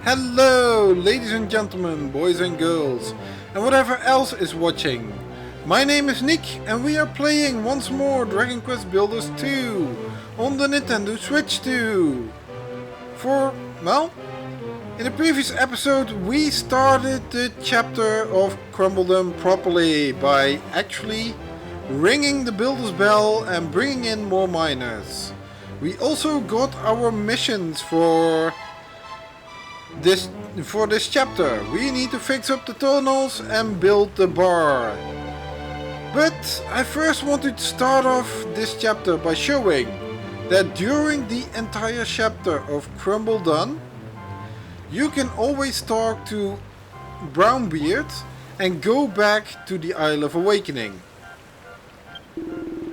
Hello, ladies and gentlemen, boys and girls, and whatever else is watching. My name is Nick, and we are playing once more Dragon Quest Builders 2 on the Nintendo Switch 2. In the previous episode we started the chapter of Crumbledom properly by actually ringing the Builder's Bell and bringing in more miners. We also got our missions for this chapter. We need to fix up the tunnels and build the bar. But I first wanted to start off this chapter by showing that during the entire chapter of Crumbledon, you can always talk to Brownbeard and go back to the Isle of Awakening.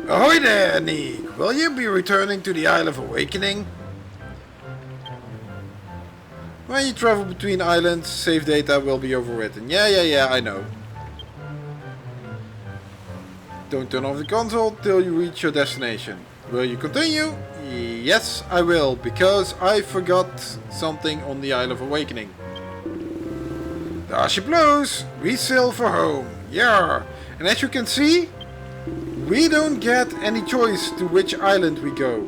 Ahoy there, Nick! Will you be returning to the Isle of Awakening? When you travel between islands, save data will be overwritten. Yeah, I know. Don't turn off the console till you reach your destination. Will you continue? Yes, I will, because I forgot something on the Isle of Awakening. There she blows! We sail for home. Yeah! And as you can see, we don't get any choice to which island we go.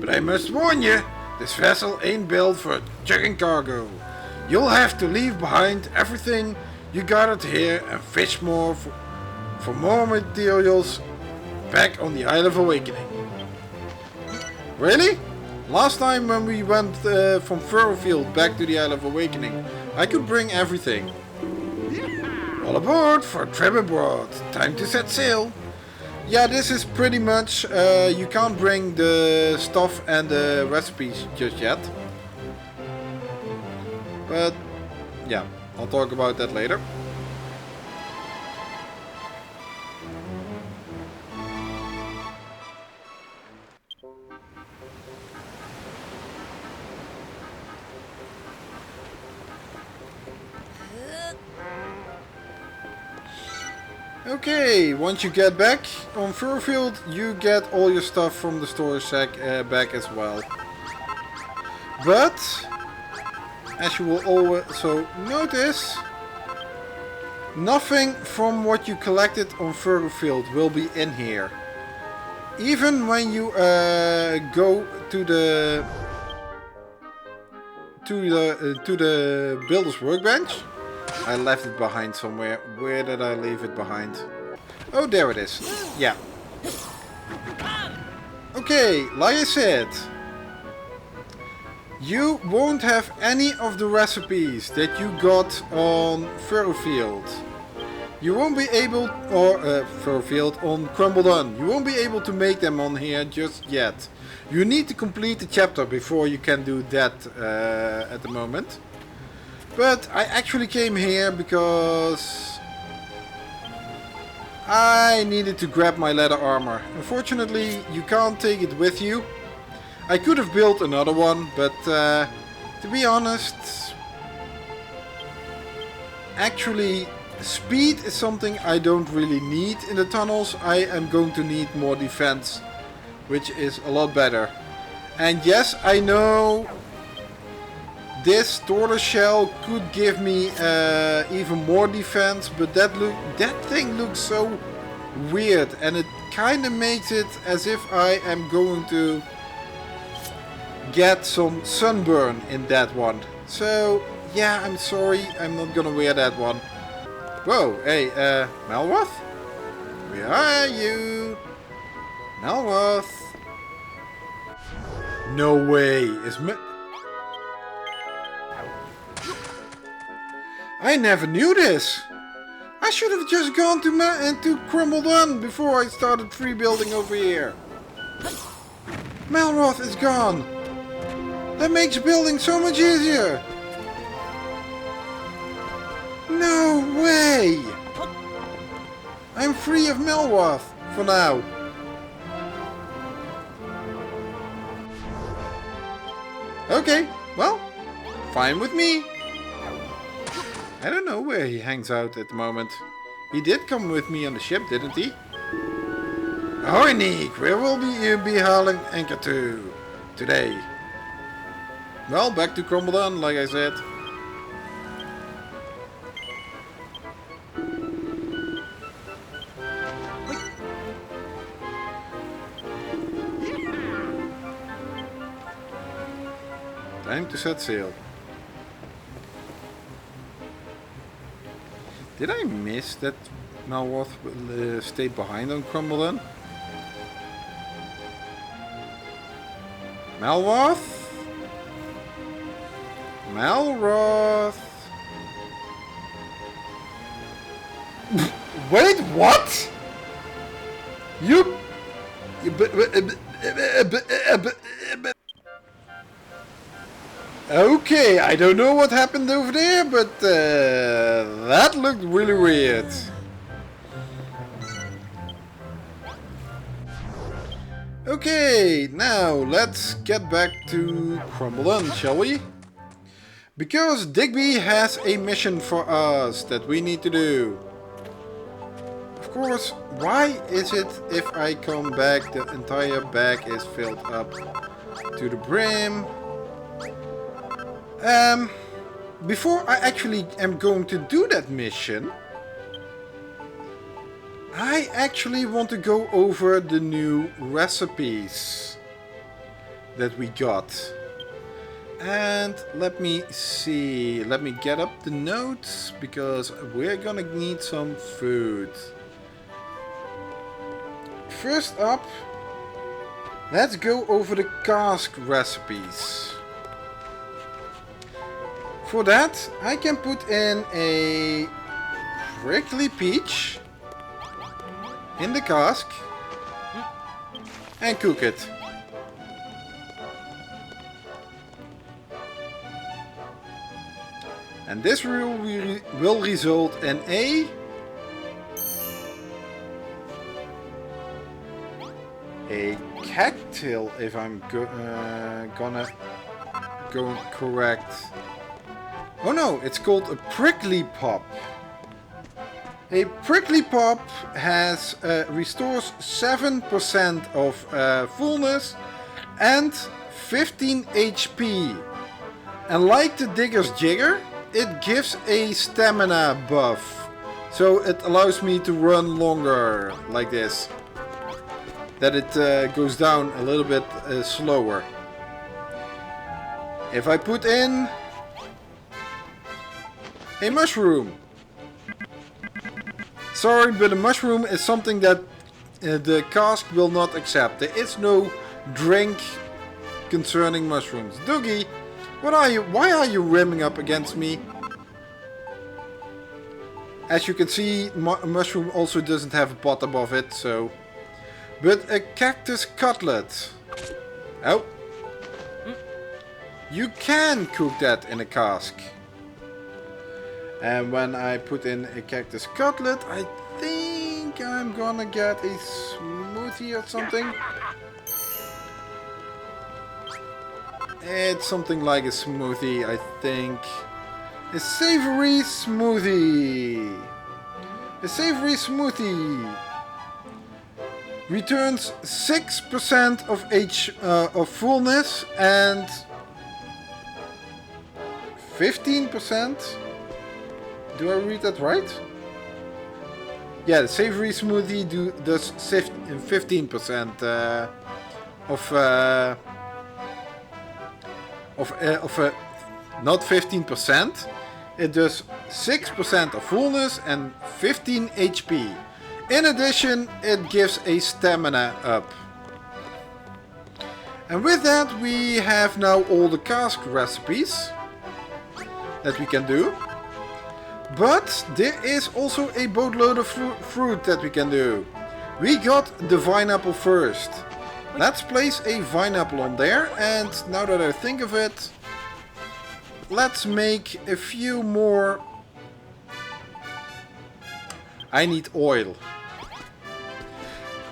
But I must warn you, this vessel ain't built for chugging cargo. You'll have to leave behind everything you gathered here and fish more for more materials back on the Isle of Awakening. Really? Last time when we went from Furrowfield back to the Isle of Awakening, I could bring everything. All aboard for a trip abroad. Time to set sail. Yeah, this is pretty much, you can't bring the stuff and the recipes just yet. But, yeah, I'll talk about that later. Okay, once you get back on Furrowfield, you get all your stuff from the storage sack back as well. But, as you will also notice, nothing from what you collected on Furrowfield will be in here. Even when you go to the builder's workbench. I left it behind somewhere. Where did I leave it behind? Oh, there it is. Yeah. Okay, like I said, you won't have any of the recipes that you got on Furrowfield. You won't be able, Furrowfield, on Crumbledon. You won't be able to make them on here just yet. You need to complete the chapter before you can do that at the moment. But I actually came here because I needed to grab my leather armor. Unfortunately, you can't take it with you. I could have built another one, but to be honest, actually speed is something I don't really need in the tunnels. I am going to need more defense, which is a lot better. And yes, I know this tortoiseshell could give me even more defense, but that thing looks so weird, and it kind of makes it as if I am going to get some sunburn in that one. So yeah, I'm sorry, I'm not gonna wear that one. Whoa, hey, Malroth? Where are you? Malroth? No way, I never knew this! I should have just gone to Crumbledon before I started free building over here. Malroth is gone! That makes building so much easier! No way! I'm free of Malroth for now. Okay, well, fine with me. I don't know where he hangs out at the moment. He did come with me on the ship, didn't he? Ahoy, Nick! Where will you be hauling anchor to today? Well, back to Crumbledon, like I said. Time to set sail. Did I miss that Malworth stayed behind on Crumbledon? Malworth? Malworth? Wait, what? You... Okay, I don't know what happened over there, but that looked really weird. Okay, now let's get back to Crumbledon, shall we? Because Digby has a mission for us that we need to do. Of course, why is it if I come back the entire bag is filled up to the brim? Before I actually am going to do that mission, I actually want to go over the new recipes that we got. And let me see, let me get up the notes because we're gonna need some food. First up, let's go over the cask recipes. For that, I can put in a prickly peach in the cask and cook it. And this will result in a cactail, if I'm gonna go correct. Oh no, it's called a prickly pop. A prickly pop has restores 7% of fullness and 15 HP. And like the Digger's Jigger, it gives a stamina buff. So it allows me to run longer, like this. That it goes down a little bit slower. If I put in a mushroom. Sorry, but a mushroom is something that the cask will not accept. There is no drink concerning mushrooms. Doogie, what are you? Why are you rimming up against me? As you can see, a mushroom also doesn't have a pot above it, so... But a cactus cutlet. Oh. You can cook that in a cask. And when I put in a cactus cutlet, I think I'm gonna get a smoothie or something. It's something like a smoothie, I think. A savory smoothie. A savory smoothie returns 6% of fullness and 15%. Do I read that right? Yeah, the savory smoothie does 15% not 15%. It does 6% of fullness and 15 HP. In addition, it gives a stamina up. And with that, we have now all the cask recipes that we can do. But there is also a boatload of fruit that we can do. We got the vine apple first. Let's place a vine apple on there, and now that I think of it, let's make a few more. I need oil.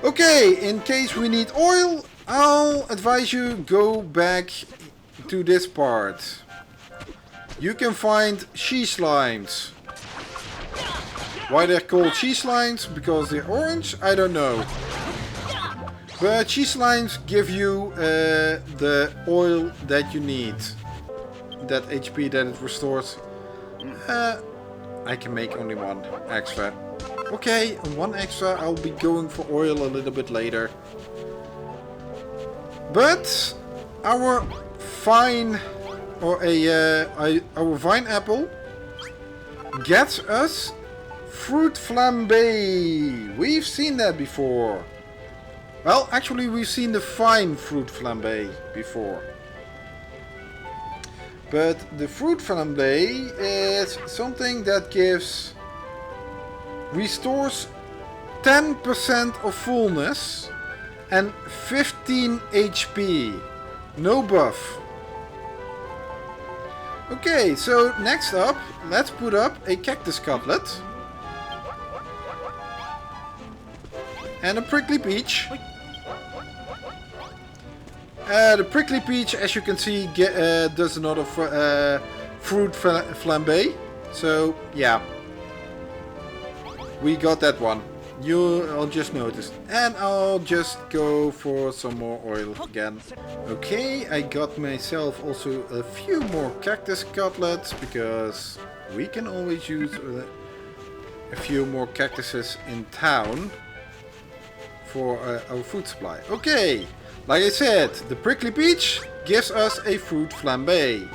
Okay, in case we need oil, I'll advise you go back to this part. You can find she slimes. Why they're called she slimes? Because they're orange? I don't know. But she slimes give you the oil that you need. That HP that it restores. I can make only one extra. Okay, one extra. I'll be going for oil a little bit later. But our fine or our vine apple gets us fruit flambe. We've seen that before. Well, actually we've seen the fine fruit flambe before. But the fruit flambe is something that restores 10% of fullness and 15 HP. No buff. Okay, so next up, let's put up a cactus cutlet. And a prickly peach. The prickly peach, as you can see, does another fruit flambe. So, yeah. We got that one. I'll just notice. And I'll just go for some more oil again. Okay, I got myself also a few more cactus cutlets, because we can always use a few more cactuses in town for our food supply. Okay, like I said, the prickly peach gives us a fruit flambe.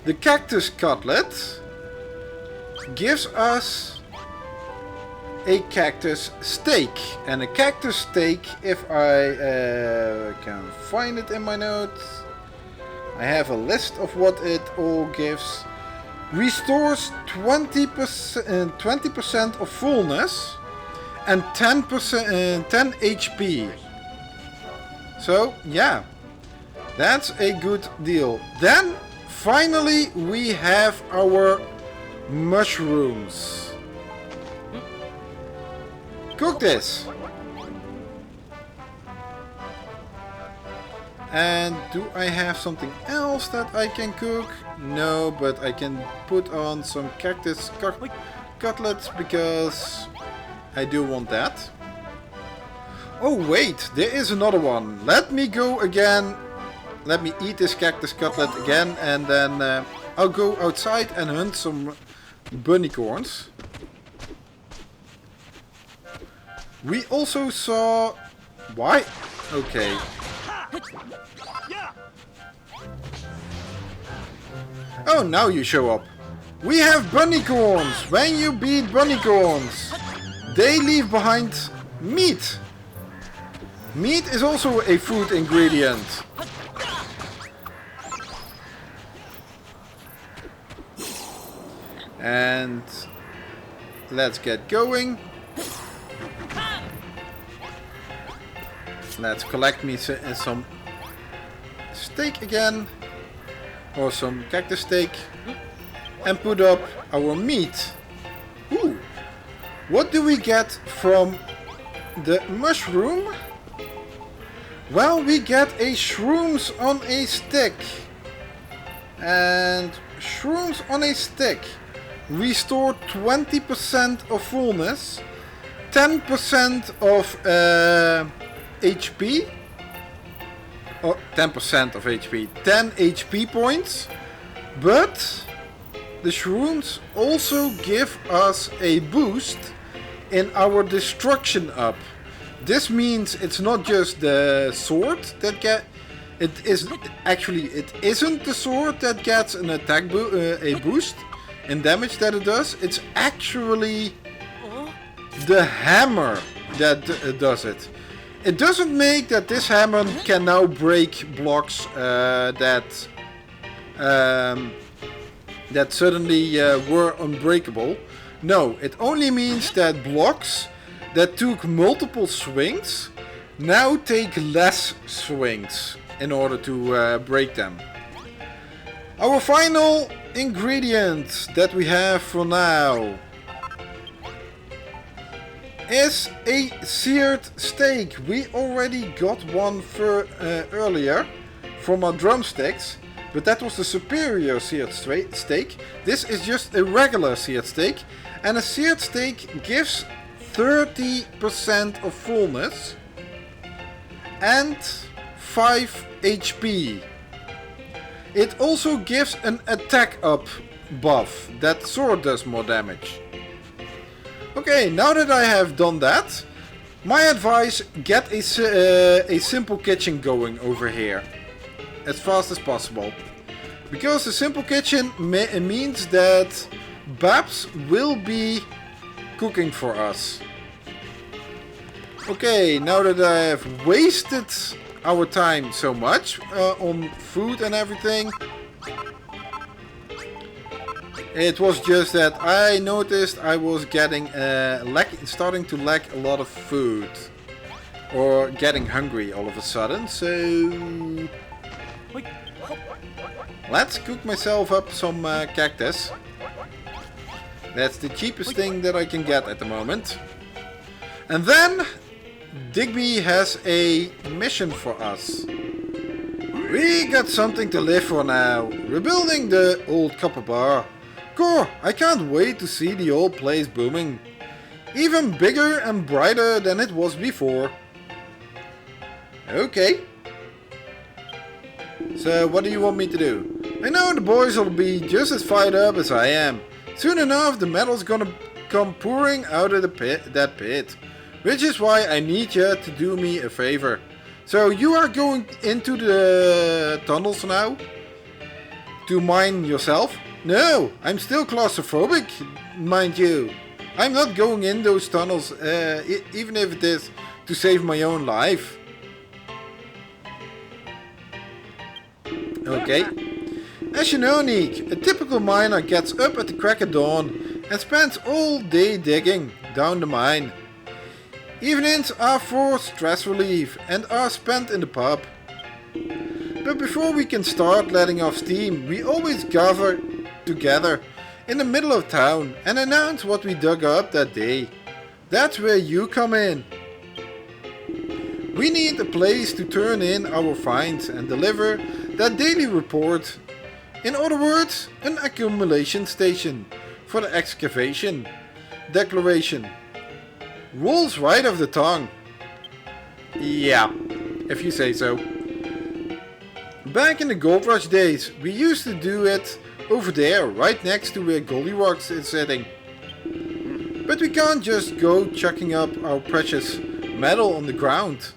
The cactus cutlet gives us a cactus steak. And a cactus steak, if I can find it in my notes, I have a list of what it all gives. Restores 20% of fullness and 10 HP. So yeah, that's a good deal. Then finally we have our mushrooms. Cook this. And do I have something else that I can cook? No, but I can put on some cactus cutlets because I do want that. Oh wait, there is another one. Let me go again. Let me eat this cactus cutlet again, and then I'll go outside and hunt some bunnycorns. We also saw... Why? Okay. Oh, now you show up. We have bunnycorns. When you beat bunnycorns, they leave behind meat. Meat is also a food ingredient. And let's get going. Let's collect me some steak again, or some cactus steak, and put up our meat. Ooh. What do we get from the mushroom? Well, we get a shrooms on a stick. And shrooms on a stick restore 20% of fullness, 10% of HP, or 10% of HP, 10 HP points, but the shrooms also give us a boost in our destruction up. This means it's not just the sword that it isn't the sword that gets an attack a boost in damage that it does. It's actually the hammer that does it. It doesn't make that this hammer can now break blocks that suddenly were unbreakable. No, it only means that blocks that took multiple swings now take less swings in order to break them. Our final ingredient that we have for now is a seared steak. We already got one earlier from our drumsticks, but that was the superior seared steak. This is just a regular seared steak, and a seared steak gives 30% of fullness and 5 HP. It also gives an attack up buff. That sword does more damage. Okay, now that I have done that, my advice, get a simple kitchen going over here as fast as possible. Because the simple kitchen means that Babs will be cooking for us. Okay, now that I have wasted our time so much on food and everything, it was just that I noticed I was getting starting to lack a lot of food, or getting hungry all of a sudden. So let's cook myself up some cactus. That's the cheapest thing that I can get at the moment. And then Digby has a mission for us. We got something to live for now. Rebuilding the old copper bar. Core, I can't wait to see the old place booming. Even bigger and brighter than it was before. Okay. So what do you want me to do? I know the boys will be just as fired up as I am. Soon enough the metal's gonna come pouring out of that pit. Which is why I need you to do me a favor. So you are going into the tunnels now? To mine yourself? No, I'm still claustrophobic, mind you. I'm not going in those tunnels, even if it is to save my own life. Okay. As you know, Nick, a typical miner gets up at the crack of dawn and spends all day digging down the mine. Evenings are for stress relief and are spent in the pub. But before we can start letting off steam, we always gather together in the middle of town and announce what we dug up that day. That's where you come in. We need a place to turn in our finds and deliver that daily report. In other words, an accumulation station for the excavation declaration. Rolls right off the tongue. Yeah, if you say so. Back in the Gold Rush days, we used to do it over there, right next to where Goldirox is sitting. But we can't just go chucking up our precious metal on the ground.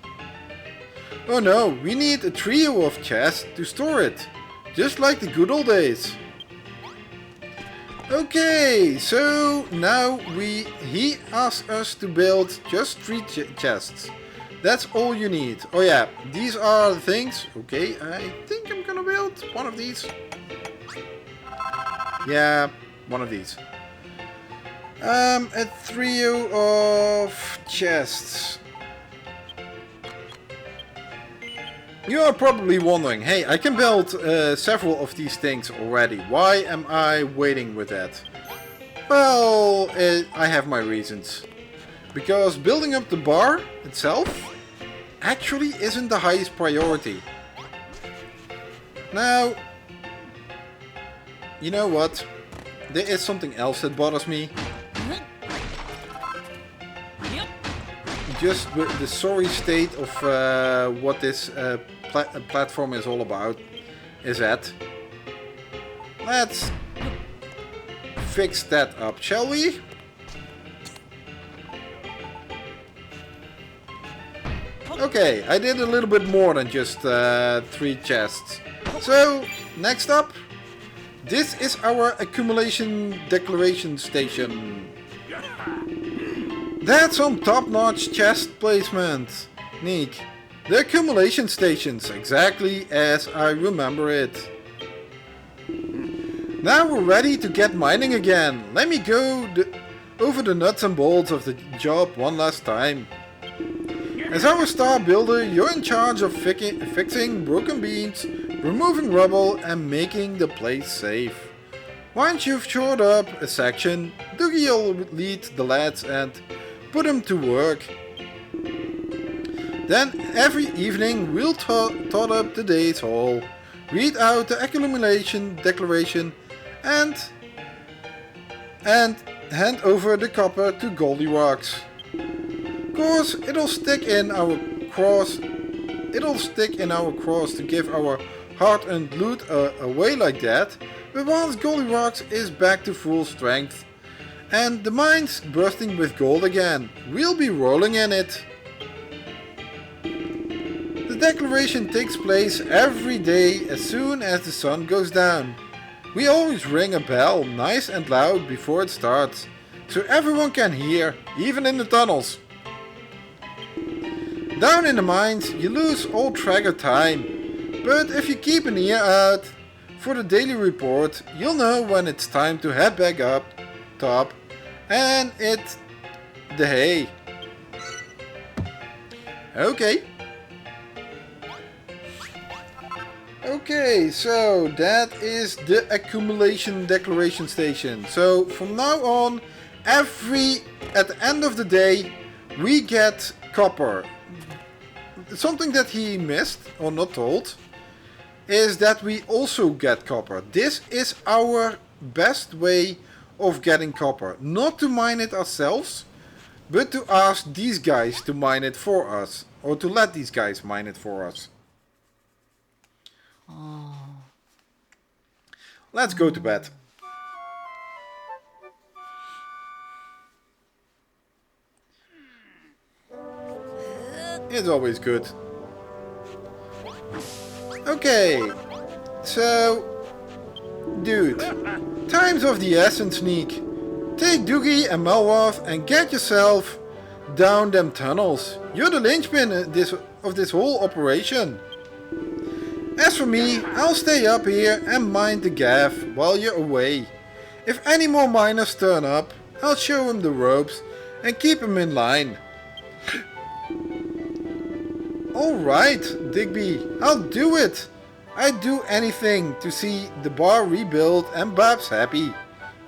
Oh no, we need a trio of chests to store it, just like the good old days. Okay, so now he asked us to build just 3 chests. That's all you need. Oh yeah, these are the things. Okay, I think I'm gonna build one of these. Yeah, one of these. A trio of chests. You are probably wondering, hey, I can build several of these things already. Why am I waiting with that? Well, I have my reasons. Because building up the bar itself actually isn't the highest priority. Now, you know what? There is something else that bothers me. Just the sorry state of what this platform is all about is at. Let's fix that up, shall we? Okay, I did a little bit more than just 3 chests. So, next up, this is our accumulation declaration station. That's some top-notch chest placement, Nick. The accumulation stations, exactly as I remember it. Now we're ready to get mining again. Let me go over the nuts and bolts of the job one last time. As our star builder, you're in charge of fixing broken beams, removing rubble and making the place safe. Once you've shored up a section, Dougie'll lead the lads and put them to work. Then every evening we'll tot up the day's haul, read out the accumulation declaration and hand over the copper to Goldirox. Of course, it'll stick in our cross to give our hard-earned loot away like that, but once Goldirox is back to full strength and the mine's bursting with gold again, we'll be rolling in it. The declaration takes place every day as soon as the sun goes down. We always ring a bell nice and loud before it starts, so everyone can hear, even in the tunnels. Down in the mines you lose all track of time, but if you keep an ear out for the daily report, you'll know when it's time to head back up top and it's the hay. Okay, so that is the accumulation declaration station. So from now on, at the end of the day, we get copper. Something that he missed, or not told, is that we also get copper. This is our best way of getting copper. Not to mine it ourselves, but to ask these guys to mine it for us. Or to let these guys mine it for us. Let's go to bed. It's always good. Okay, so, dude, time's of the essence, Sneak. Take Digby and Melwath and get yourself down them tunnels. You're the linchpin of this whole operation. As for me, I'll stay up here and mind the gaff while you're away. If any more miners turn up, I'll show them the ropes and keep them in line. Alright, Digby, I'll do it. I'd do anything to see the bar rebuilt and Babs happy.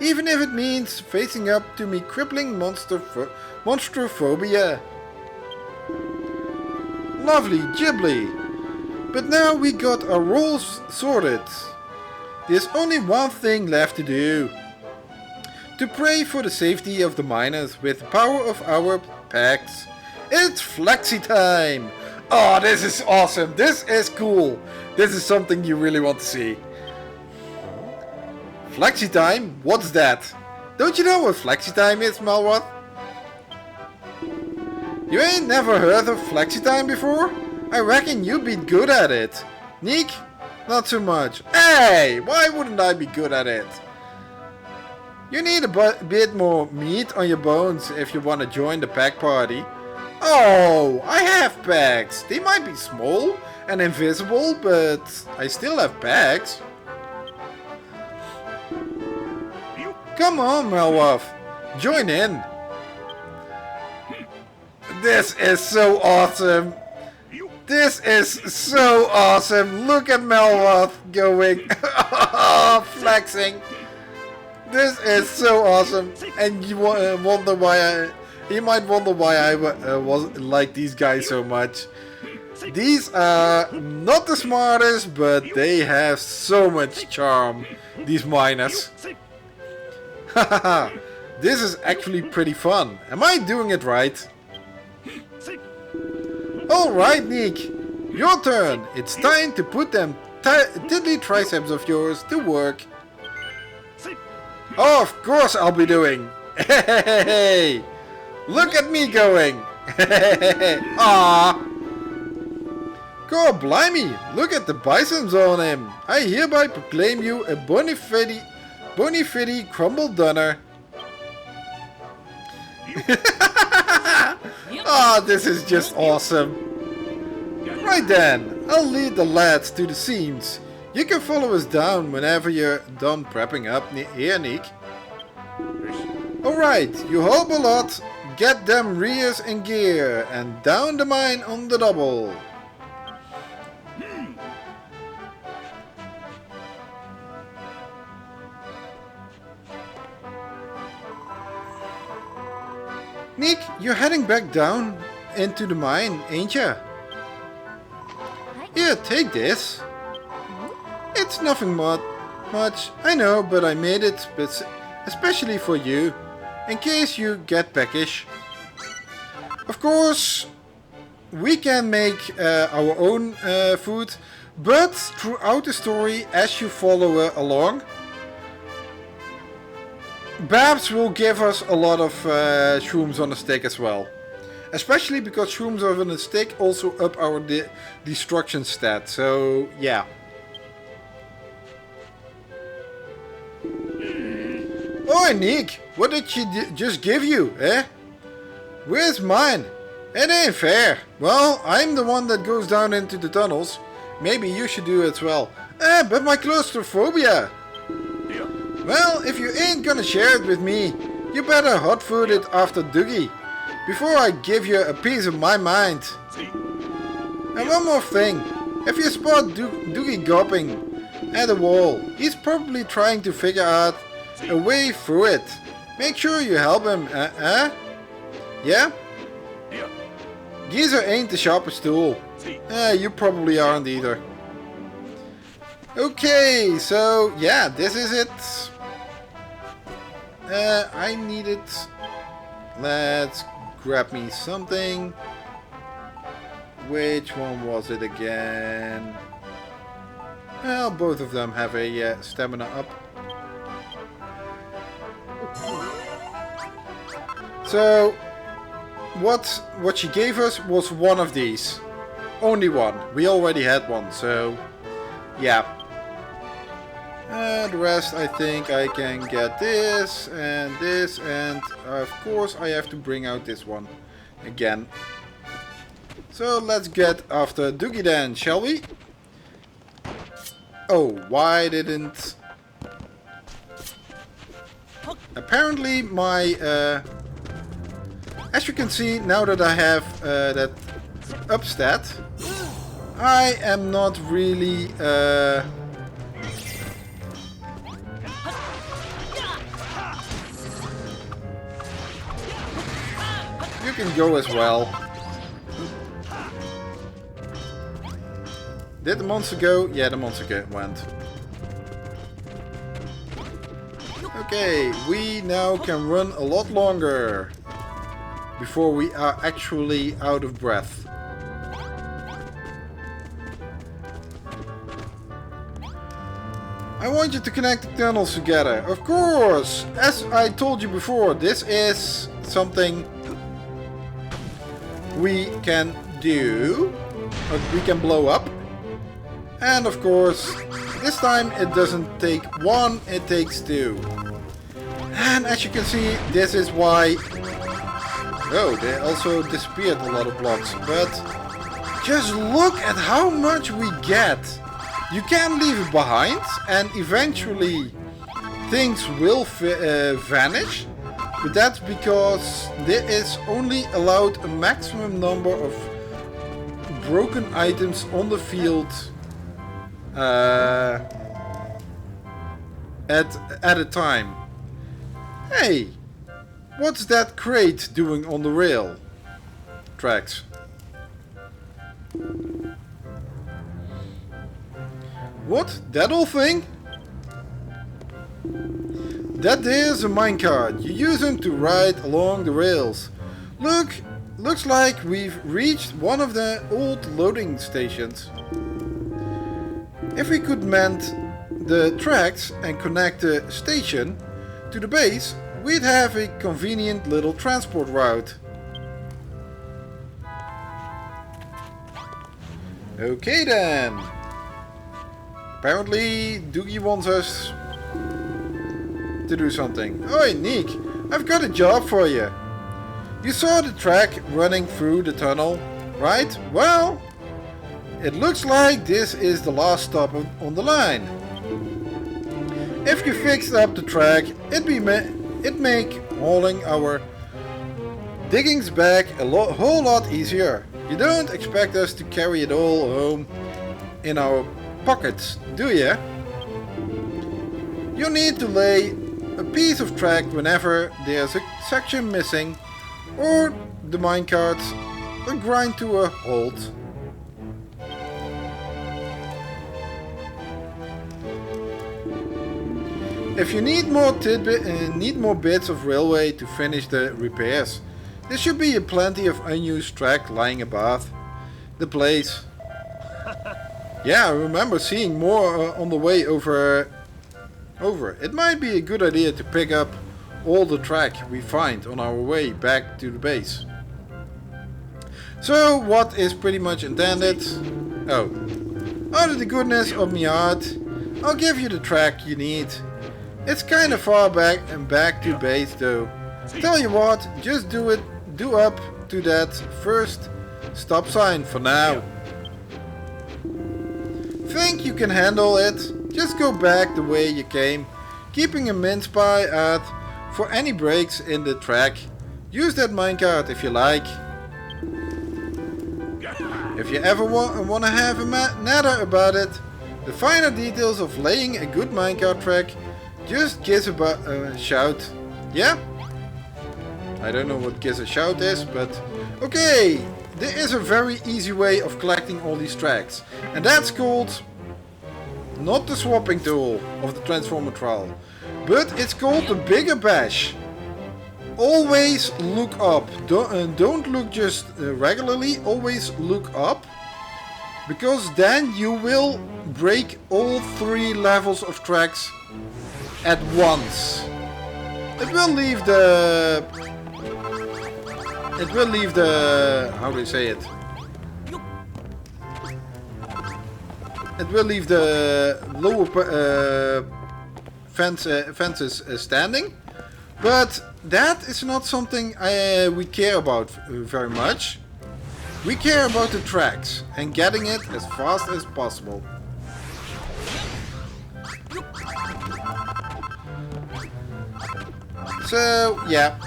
Even if it means facing up to me crippling monstrophobia. Lovely Ghibli. But now we got our roles sorted. There's only one thing left to do. To pray for the safety of the miners with the power of our packs. It's flexi time! Oh, this is awesome! This is cool! This is something you really want to see. Flexi time? What's that? Don't you know what flexi time is, Melwath? You ain't never heard of flexi time before? I reckon you'd be good at it. Neek? Not so much. Hey! Why wouldn't I be good at it? You need a bit more meat on your bones if you want to join the pack party. Oh, I have packs. They might be small and invisible, but I still have packs. Come on, Melwath. Join in. This is so awesome. This is so awesome. Look at Melwath going. Flexing. This is so awesome. And you wonder why you might wonder why I was like these guys so much. These are not the smartest, but they have so much charm. These miners. Hahaha. This is actually pretty fun. Am I doing it right? Alright, Neek. Your turn. It's time to put them tiddly triceps of yours to work. Oh, of course I'll be doing. Hey, look at me going. Ah. God blimey, look at the bisons on him. I hereby proclaim you a bonifidi crumbled dunner. Ah, this is just awesome. Right then, I'll lead the lads to the scenes. You can follow us down whenever you're done prepping up here, Neek. Alright, you hope a lot, get them rears in gear, and down the mine on the double. Neek, you're heading back down into the mine, ain't ya? Here, take this. It's nothing much, I know, but I made it especially for you, in case you get peckish. Of course, we can make our own food, but throughout the story, as you follow along, Babs will give us a lot of shrooms on the stick as well. Especially because shrooms of a stick also up our destruction stat. So yeah. Oi Nick, what did she just give you, eh? Where's mine? It ain't fair. Well, I'm the one that goes down into the tunnels. Maybe you should do it as well. But my claustrophobia. Yeah. Well, if you ain't gonna share it with me, you better hot food it after Digby. Before I give you a piece of my mind. See. And one more thing. If you spot Digby gawping at a wall, he's probably trying to figure out a way through it. Make sure you help him, Yeah? Yeah. Geezer ain't the sharpest tool. See. You probably aren't either. Okay, so yeah, this is it. I need it. Let's grab me something. Which one was it again? Well, both of them have a stamina up. So, what she gave us was one of these. Only one. We already had one, so yeah. The rest I think I can get this, and of course I have to bring out this one again. So let's get after Digby then, shall we? Oh, why didn't... Apparently my... as you can see, now that I have that up stat, I am not really... You can go as well. Did the monster go? Yeah, the monster went. Okay, we now can run a lot longer before we are actually out of breath. I want you to connect the tunnels together. Of course! As I told you before, this is something we can do. Or we can blow up. And of course, this time it doesn't take one, it takes two. And as you can see, this is why... Oh, they also disappeared a lot of blocks. But just look at how much we get. You can leave it behind and eventually things will vanish. But that's because there is only allowed a maximum number of broken items on the field at a time. Hey, what's that crate doing on the rail tracks? What? That old thing? That there's a minecart. You use them to ride along the rails. Looks like we've reached one of the old loading stations. If we could mend the tracks and connect the station to the base, we'd have a convenient little transport route. Okay then. Apparently Digby wants us to do something. Oi Nick, I've got a job for you. You saw the track running through the tunnel, right? Well, it looks like this is the last stop on the line. If you fixed up the track, it'd make hauling our diggings back a whole lot easier. You don't expect us to carry it all home in our pockets, do you? You need to lay a piece of track whenever there's a section missing, or the minecarts will grind to a halt. If you need more bits of railway to finish the repairs, there should be plenty of unused track lying above the place. Yeah, I remember seeing more on the way over. It might be a good idea to pick up all the track we find on our way back to the base. So what is pretty much intended? Oh. Out of the goodness of my heart, I'll give you the track you need. It's kinda far back and back to base though. Tell you what, just do up to that first stop sign for now. Think you can handle it? Just go back the way you came, keeping a mince pie out for any breaks in the track. Use that minecart if you like. If you ever want to have a natter about it, the finer details of laying a good minecart track, just give a shout. Yeah? I don't know what gives a shout is, but okay, there is a very easy way of collecting all these tracks, and that's called not the swapping tool of the transformer trial, but it's called the bigger bash. Always look up. Don't look just regularly, always look up, because then you will break all 3 levels of tracks at once. It will leave the how do you say it? It will leave the lower fences standing, but that is not something we care about very much. We care about the tracks and getting it as fast as possible. So yeah.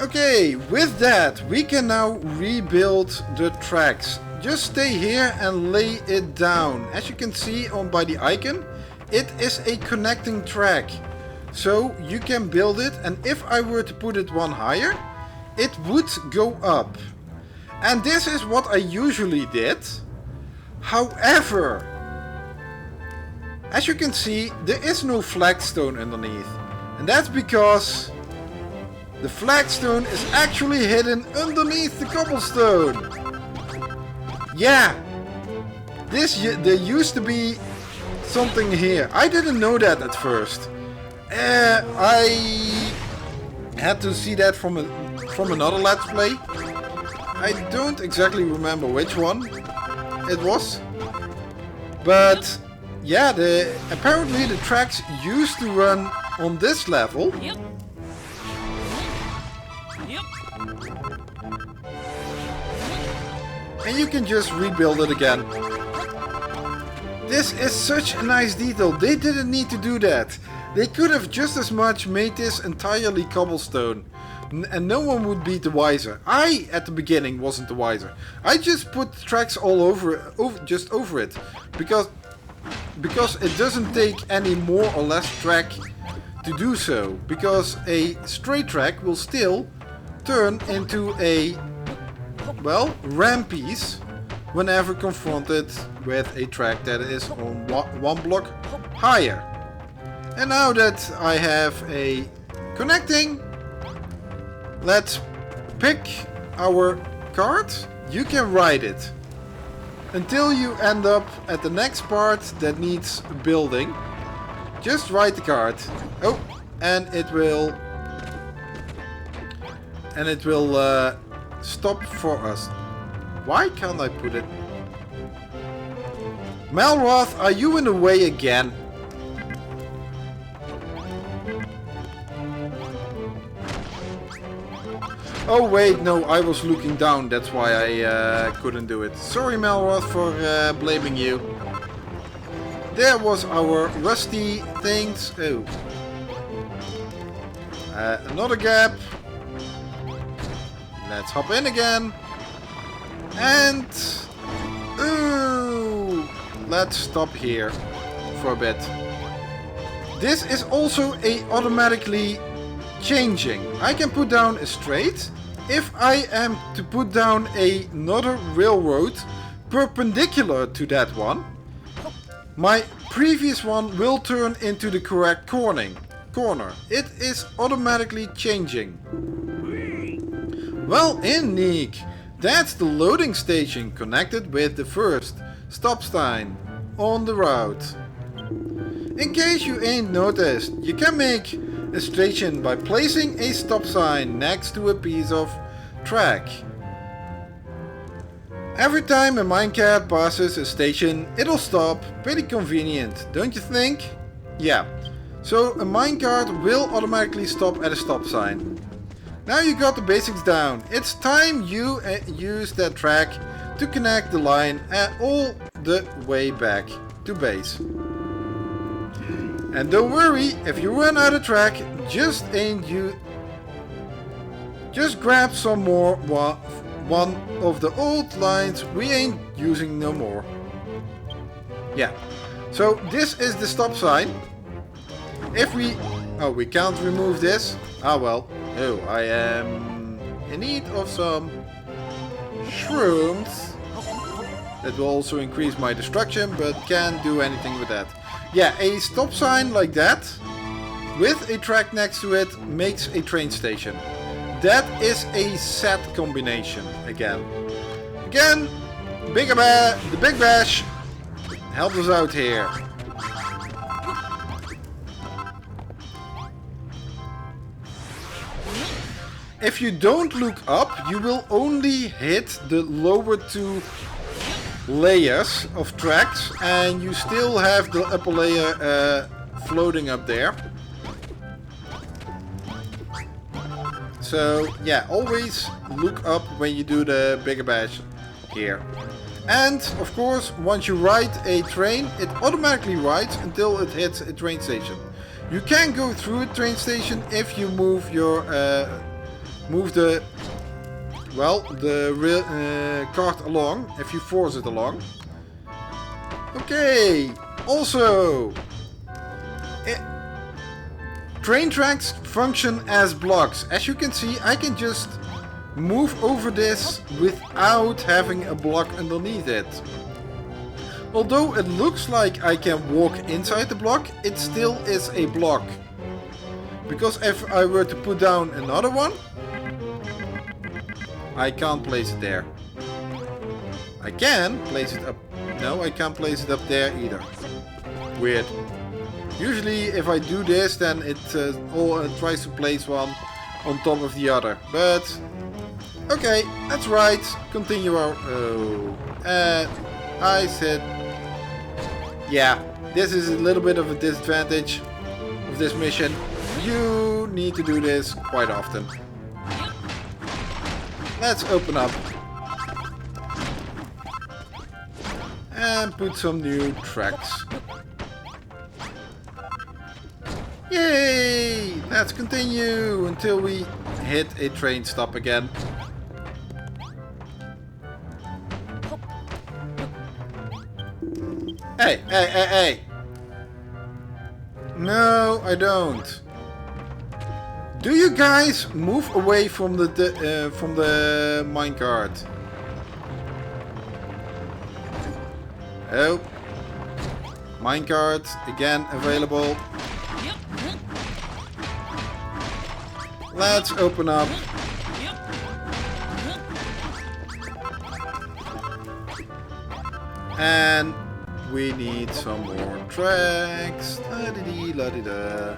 Okay, with that we can now rebuild the tracks. Just stay here and lay it down. As you can see by the icon, it is a connecting track. So you can build it, and if I were to put it one higher, it would go up. And this is what I usually did. However, as you can see, there is no flagstone underneath. And that's because the flagstone is actually hidden underneath the cobblestone. Yeah, there used to be something here. I didn't know that at first. I had to see that from another Let's Play. I don't exactly remember which one it was. But yeah, apparently the tracks used to run on this level. Yep. And you can just rebuild it again. This is such a nice detail. They didn't need to do that. They could have just as much made this entirely cobblestone. And no one would be the wiser. I, at the beginning, wasn't the wiser. I just put tracks all over it. Because it doesn't take any more or less track to do so. Because a straight track will still turn into a, well, ramp piece whenever confronted with a track that is on one block higher. And now that I have a connecting, let's pick our card. You can ride it until you end up at the next part that needs building. Just ride the card. Oh, and it will stop for us. Why can't I put it? Malroth, are you in the way again? Oh wait, no, I was looking down, that's why I couldn't do it. Sorry Malroth for blaming you. There was our rusty things. Oh. Another gap. Let's hop in again. And... ooh, let's stop here for a bit. This is also automatically changing. I can put down a straight. If I am to put down another railroad perpendicular to that one, my previous one will turn into the correct corner. It is automatically changing. Well, Enix, that's the loading station connected with the first stop sign on the route. In case you ain't noticed, you can make a station by placing a stop sign next to a piece of track. Every time a minecart passes a station, it'll stop. Pretty convenient, don't you think? Yeah. So a minecart will automatically stop at a stop sign. Now you got the basics down. It's time you use that track to connect the line all the way back to base. And don't worry, if you run out of track, just grab some more one of the old lines we ain't using no more. Yeah. So this is the stop sign. If we... Oh, we can't remove this. Ah well. Oh, I am in need of some shrooms. That will also increase my destruction, but can't do anything with that. Yeah, a stop sign like that, with a track next to it, makes a train station. That is a set combination, again. Again, the Big Bash helps us out here. If you don't look up, you will only hit the lower two layers of tracks, and you still have the upper layer floating up there. So yeah, always look up when you do the Bigger Bash here. And of course, once you ride a train, it automatically rides until it hits a train station. You can go through a train station if you move your the cart along, if you force it along. Okay, also train tracks function as blocks. As you can see, I can just move over this without having a block underneath it. Although it looks like I can walk inside the block, it still is a block. Because if I were to put down another one, I can't place it there. I can place it up. No, I can't place it up there either. Weird. Usually if I do this, then it tries to place one on top of the other. But okay, that's right. Continue our... I said... Yeah, this is a little bit of a disadvantage of this mission. You need to do this quite often. Let's open up. And put some new tracks. Yay! Let's continue until we hit a train stop again. Hey, hey, hey, hey! No, I don't. Do you guys move away from the minecart? Oh, minecart again available. Let's open up. And we need some more tracks. La-di-di-la-di-da.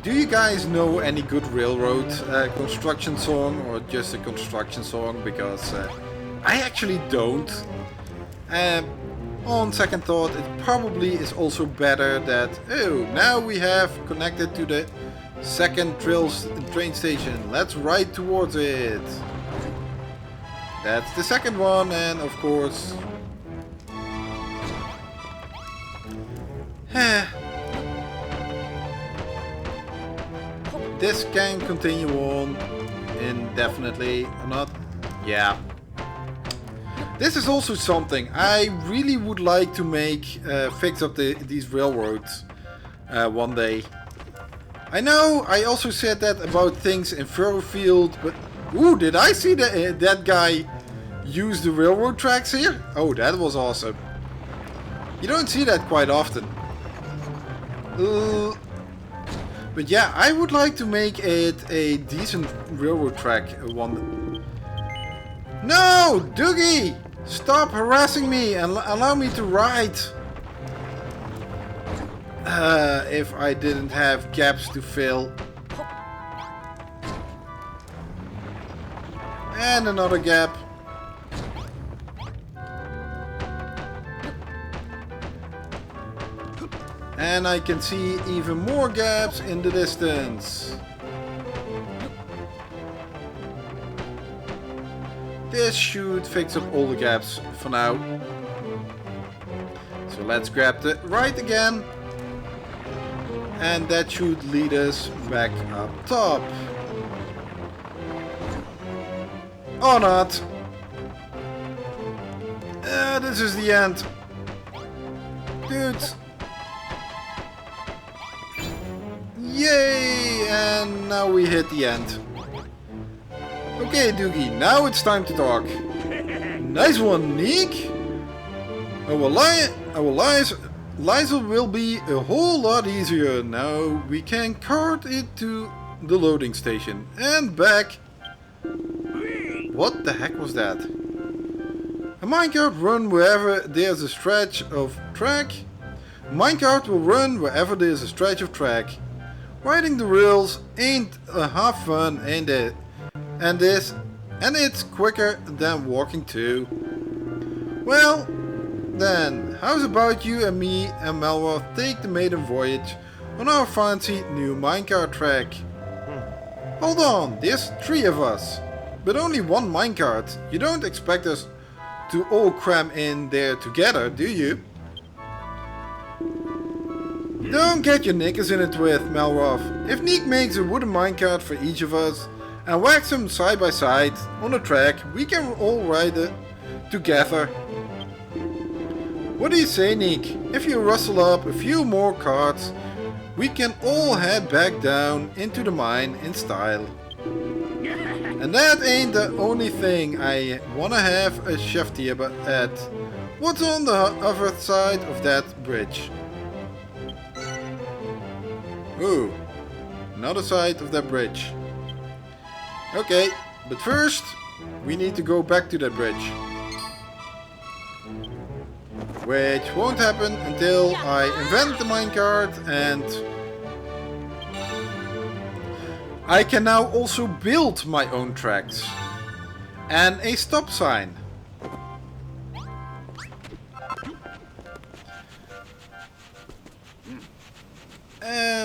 Do you guys know any good railroad construction song, or just a construction song? Because I actually don't. On second thought, it probably is also better that... Oh, now we have connected to the second train station. Let's ride towards it. That's the second one, and of course... This can continue on indefinitely or not. Yeah. This is also something I really would like to make, fix up these railroads one day. I know I also said that about things in Furrowfield, but ooh, did I see that guy use the railroad tracks here? Oh, that was awesome. You don't see that quite often. But yeah, I would like to make it a decent railroad track one. No, Dougie! Stop harassing me and allow me to ride. If I didn't have gaps to fill. And another gap. And I can see even more gaps in the distance. This should fix up all the gaps for now. So let's grab the right again. And that should lead us back up top. Or not. This is the end. Dudes. Yay! And now we hit the end. Okay, Doogie, now it's time to talk. Nice one, Nick. Our lives will be a whole lot easier now. We can cart it to the loading station and back. What the heck was that? A minecart run wherever there's a stretch of track. A minecart will run wherever there's a stretch of track. Riding the rails ain't half fun, ain't it? And it's quicker than walking too. Well, then, how's about you and me and Melroth take the maiden voyage on our fancy new minecart track? Hold on, there's 3 of us, but only 1 minecart. You don't expect us to all cram in there together, do you? Don't get your knickers in a twist, Melroth. If Nick makes a wooden minecart for each of us and whacks them side by side on the track, we can all ride it together. What do you say, Nick? If you rustle up a few more carts, we can all head back down into the mine in style. And that ain't the only thing I wanna have a shafty at. What's on the other side of that bridge? Ooh, another side of that bridge. Okay, but first we need to go back to that bridge. Which won't happen until I invent the minecart and I can now also build my own tracks. And a stop sign.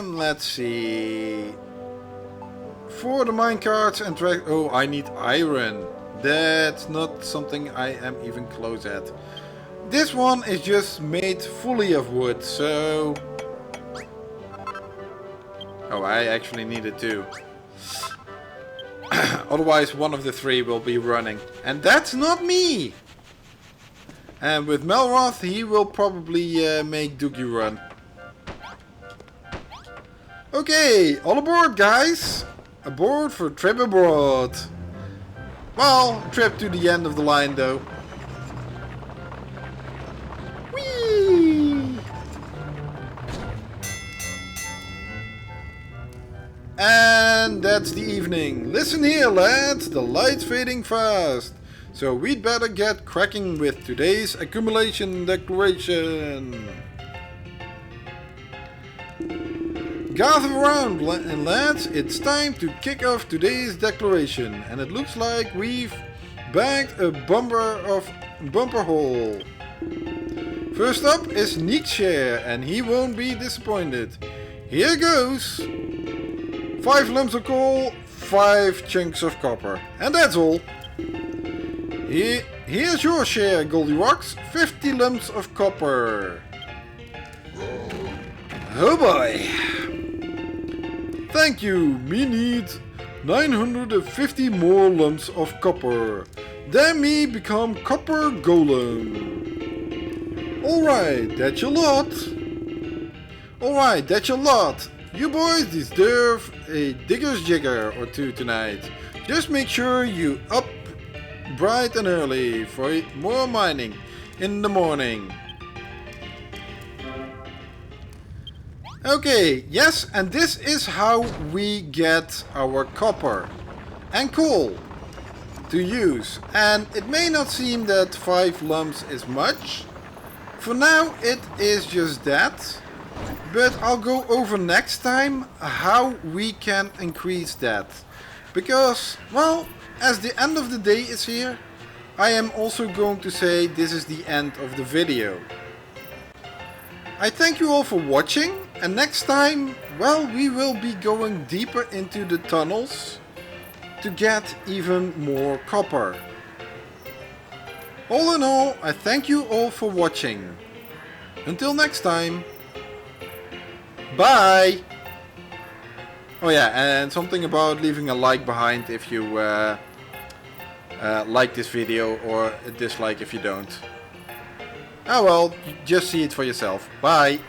Let's see. For the minecarts and track. Oh, I need iron. That's not something I am even close at. This one is just made fully of wood, so... Oh, I actually need it too. Otherwise one of the 3 will be running. And that's not me! And with Melroth he will probably make Doogie run. Okay, all aboard guys! Aboard for a trip abroad. Well, a trip to the end of the line though. Whee! And that's the evening. Listen here lads, the light's fading fast. So we'd better get cracking with today's accumulation declaration. Gather around and lads, it's time to kick off today's declaration, and it looks like we've bagged a bumper haul. First up is Nick's share, and he won't be disappointed. Here goes! 5 lumps of coal, 5 chunks of copper, and that's all. Here's your share, Goldirox, 50 lumps of copper. Oh boy! Thank you, me need 950 more lumps of copper. Then me become copper golem. Alright, that's your lot. Alright, that's your lot. You boys deserve a digger's jigger or 2 tonight. Just make sure you up bright and early for more mining in the morning. Okay, yes, and this is how we get our copper and coal to use. And it may not seem that 5 lumps is much. For now it is just that. But I'll go over next time how we can increase that. Because, well, as the end of the day is here, I am also going to say this is the end of the video. I thank you all for watching, and next time, well, we will be going deeper into the tunnels to get even more copper. All in all, I thank you all for watching. Until next time, bye! Oh yeah, and something about leaving a like behind if you like this video, or a dislike if you don't. Oh well, just see it for yourself. Bye!